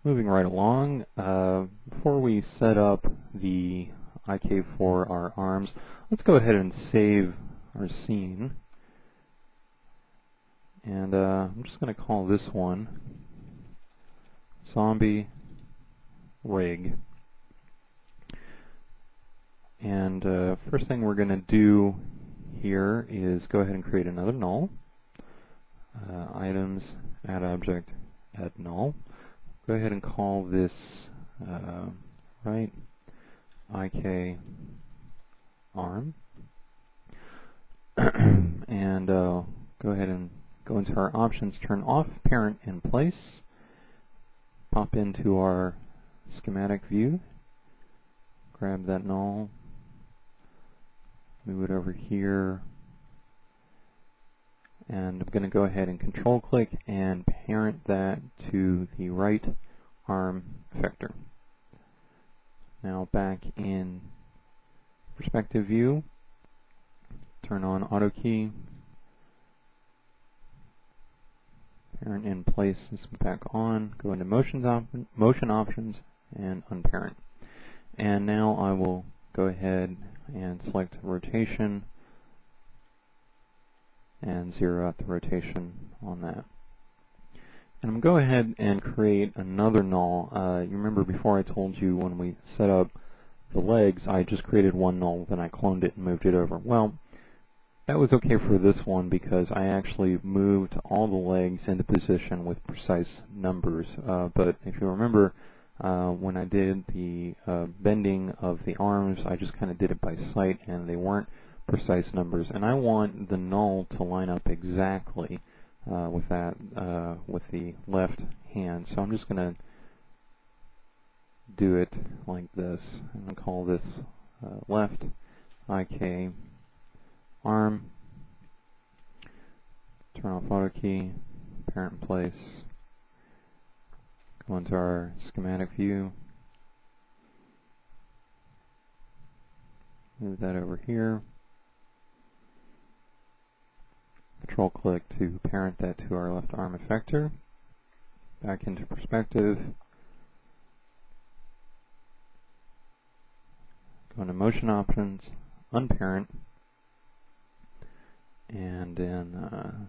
Moving right along, before we set up the IK for our arms, let's go ahead and save our scene. And I'm just going to call this one Zombie Rig. And first thing we're going to do here is go ahead and create another null. Items, add object, add null. Go ahead and call this right IK arm. And go ahead and go into our options, turn off parent in place, pop into our schematic view, grab that null, move it over here, and I'm going to go ahead and control click and parent that to the right arm effector. Now back in perspective view, turn on auto key, parent in place, this is back on, go into motion options and unparent. And now I will go ahead and select rotation and zero out the rotation on that. And I'm going to go ahead and create another null. You remember before I told you when we set up the legs, I just created one null, then I cloned it and moved it over. Well, that was okay for this one because I actually moved all the legs into position with precise numbers. But if you remember, when I did the bending of the arms, I just kind of did it by sight and they weren't precise numbers. And I want the null to line up exactly with that, with the left hand. So I'm just going to do it like this. I'm going to call this left IK arm, turn off auto key, parent in place, go into our schematic view, move that over here, control click to parent that to our left arm effector, back into perspective, go into motion options, unparent, and then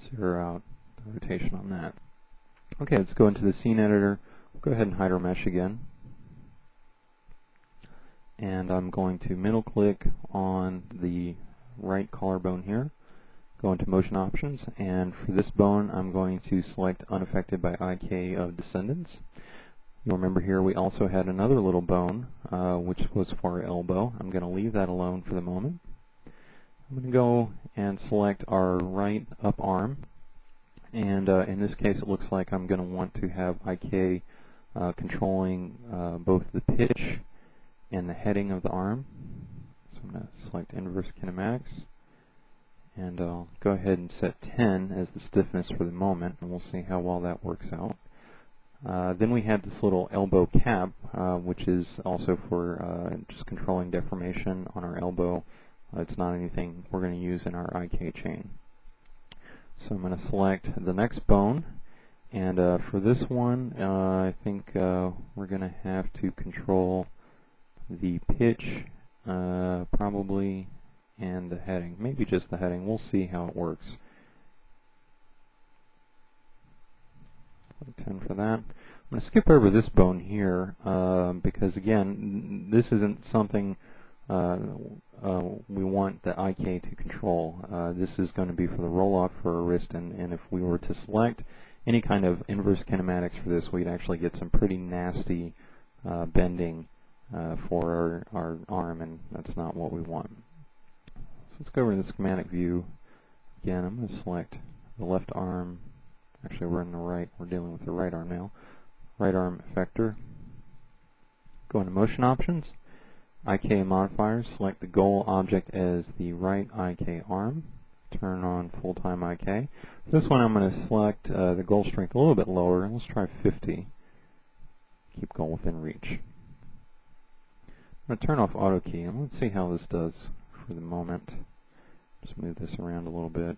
zero out the rotation on that. Okay, let's go into the scene editor. We'll go ahead and hide our mesh again. And I'm going to middle click on the right collarbone here, go into motion options, and for this bone I'm going to select unaffected by IK of descendants. You'll remember here we also had another little bone which was for our elbow. I'm going to leave that alone for the moment. I'm going to go and select our right up arm, and in this case it looks like I'm going to want to have IK controlling both the pitch and the heading of the arm. So I'm going to select inverse kinematics, and I'll go ahead and set 10 as the stiffness for the moment, and we'll see how well that works out. Then we have this little elbow cap, which is also for just controlling deformation on our elbow. It's not anything we're going to use in our IK chain. So I'm going to select the next bone, and for this one I think we're going to have to control the pitch probably, and the heading. Maybe just the heading. We'll see how it works. 10 for that. I'm going to skip over this bone here because again this isn't something we want the IK to control. This is going to be for the roll-off for a wrist, and if we were to select any kind of inverse kinematics for this, we'd actually get some pretty nasty bending for our arm, and that's not what we want. So let's go over to the schematic view. Again, I'm going to select the left arm. Actually, we're in the right. We're dealing with the right arm now. Right arm effector. Go into motion options. IK modifiers. Select the goal object as the right IK arm. Turn on full-time IK. For this one, I'm going to select the goal strength a little bit lower. Let's try 50. Keep goal within reach. I'm going to turn off auto key, and let's see how this does for the moment. Just move this around a little bit.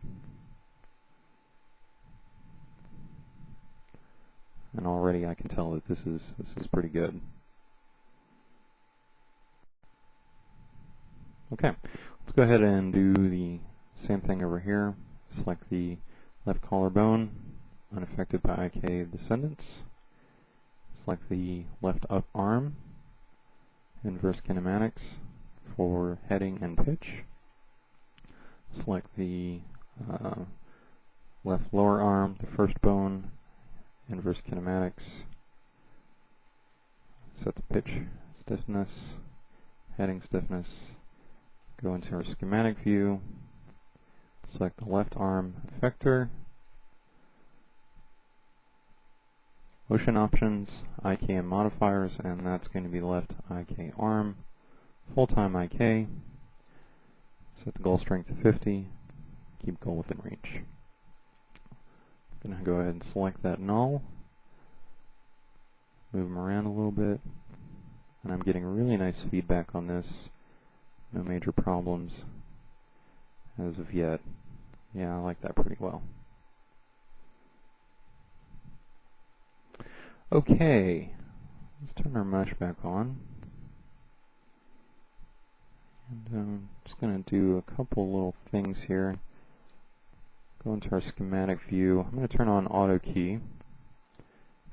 and already I can tell that this is pretty good. Okay, let's go ahead and do the same thing over here. Select the left collarbone, unaffected by IK descendants. Select the left up arm, inverse kinematics for heading and pitch. Select the left lower arm, the first bone, inverse kinematics. Set the pitch stiffness, heading stiffness. Go into our schematic view. Select the left arm effector. Motion options, IK and modifiers, and that's going to be left IK arm. Full-time IK. Set the goal strength to 50. Keep goal within reach. I'm going to go ahead and select that null. Move them around a little bit. And I'm getting really nice feedback on this. No major problems as of yet. Yeah, I like that pretty well. Okay, let's turn our mesh back on. And I'm just going to do a couple little things here. Go into our schematic view. I'm going to turn on auto key.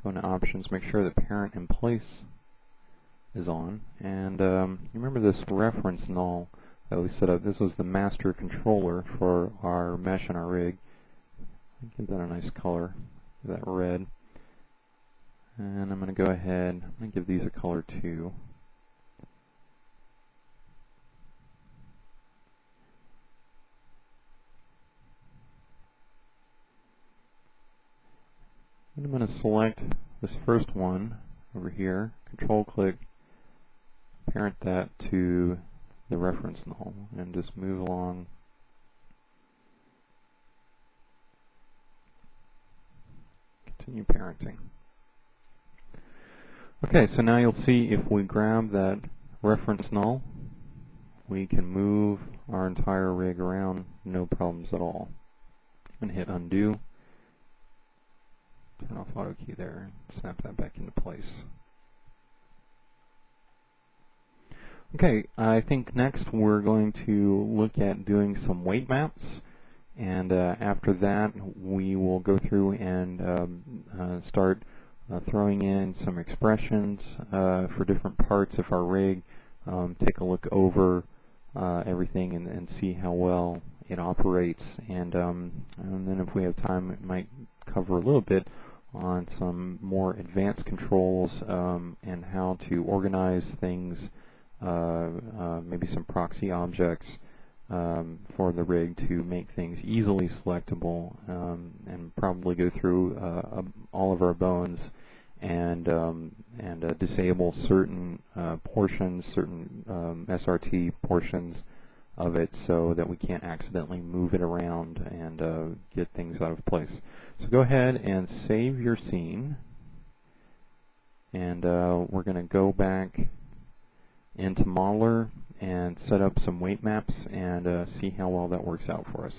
Go into options, make sure the parent in place is on. And you remember this reference null that we set up? This was the master controller for our mesh and our rig. Give that a nice color, give that red. And I'm going to go ahead, I'm going to give these a color too. And I'm going to select this first one over here, control click, parent that to the reference null, and just move along. Continue parenting. Okay, so now you'll see if we grab that reference null, we can move our entire rig around, no problems at all. And hit undo. Turn off auto key there, and snap that back into place. Okay, I think next we're going to look at doing some weight maps, and after that we will go through and start throwing in some expressions for different parts of our rig, take a look over everything and see how well it operates, and then if we have time, it might cover a little bit on some more advanced controls and how to organize things, maybe some proxy objects for the rig to make things easily selectable, and probably go through all of our bones and disable certain portions, certain SRT portions of it, so that we can't accidentally move it around and get things out of place. So go ahead and save your scene, and we're going to go back into Modeler and set up some weight maps and see how well that works out for us.